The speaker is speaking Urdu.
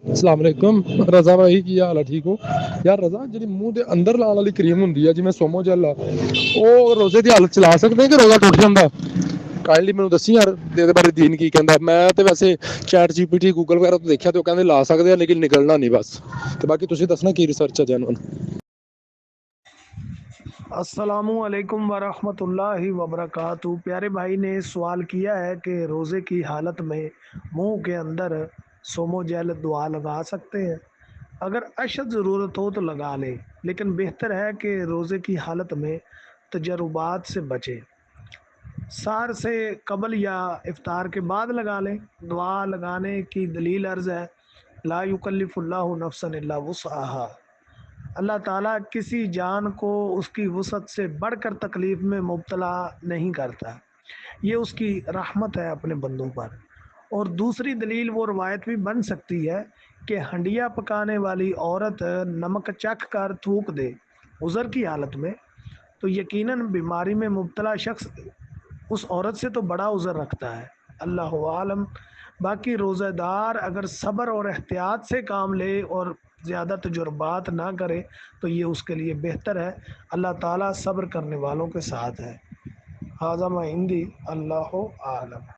السلام علیکم رضا بھائی ਕੀ ਹਾਲ ਆ ਠੀਕ ਹੋ ਯਾਰ ਰਜ਼ਾ ਜਿਹੜੀ ਮੂੰਹ ਦੇ ਅੰਦਰ ਲਾਉਣ ਵਾਲੀ ਕਰੀਮ ਹੁੰਦੀ ਆ ਜਿਵੇਂ ਸੋਮੋ ਜੈਲ ਆ ਉਹ ਰੋਜ਼ੇ ਦੀ ਹਾਲਤ ਚਲਾ ਸਕਦੇ ਕਿ ਰੋਜ਼ਾ ਟੁੱਟ ਜਾਂਦਾ ਕਾਈਂਡਲੀ ਮੈਨੂੰ ਦੱਸੀ ਯਾਰ ਇਹਦੇ ਬਾਰੇ ਦੀਨ ਕੀ ਕਹਿੰਦਾ ਮੈਂ ਤੇ ਵੈਸੇ ਚੈਟ ਜੀਪੀਟੀ ਗੂਗਲ ਵਗੈਰਾ ਤੋਂ ਦੇਖਿਆ ਤੇ ਉਹ ਕਹਿੰਦੇ ਲਾ ਸਕਦੇ ਆ ਲੇਕਿਨ ਨਿਕਲਣਾ ਨਹੀਂ ਬਸ ਤੇ ਬਾਕੀ ਤੁਸੀਂ ਦੱਸਣਾ ਕੀ ਰਿਸਰਚ ਹੈ ਜੈਨੂਨ السلام علیکم ورحمۃ اللہ وبرکاتہ۔ پیارے بھائی نے سوال کیا ہے کہ روزے کی حالت میں منہ کے اندر سومو جیل دعا لگا سکتے ہیں؟ اگر اشد ضرورت ہو تو لگا لیں، لیکن بہتر ہے کہ روزے کی حالت میں تجربات سے بچیں۔ سحر سے قبل یا افطار کے بعد لگا لیں۔ دعا لگانے کی دلیل عرض ہے لا یکلف اللہ نفسا الا وسعها۔ اللہ تعالیٰ کسی جان کو اس کی وسعت سے بڑھ کر تکلیف میں مبتلا نہیں کرتا، یہ اس کی رحمت ہے اپنے بندوں پر۔ اور دوسری دلیل وہ روایت بھی بن سکتی ہے کہ ہنڈیا پکانے والی عورت نمک چکھ کر تھوک دے عذر کی حالت میں، تو یقیناً بیماری میں مبتلا شخص اس عورت سے تو بڑا عذر رکھتا ہے۔ اللہ عالم۔ باقی روزہ دار اگر صبر اور احتیاط سے کام لے اور زیادہ تجربات نہ کرے تو یہ اس کے لیے بہتر ہے۔ اللہ تعالیٰ صبر کرنے والوں کے ساتھ ہے۔ ہاذا ما عندی، اللہ عالم۔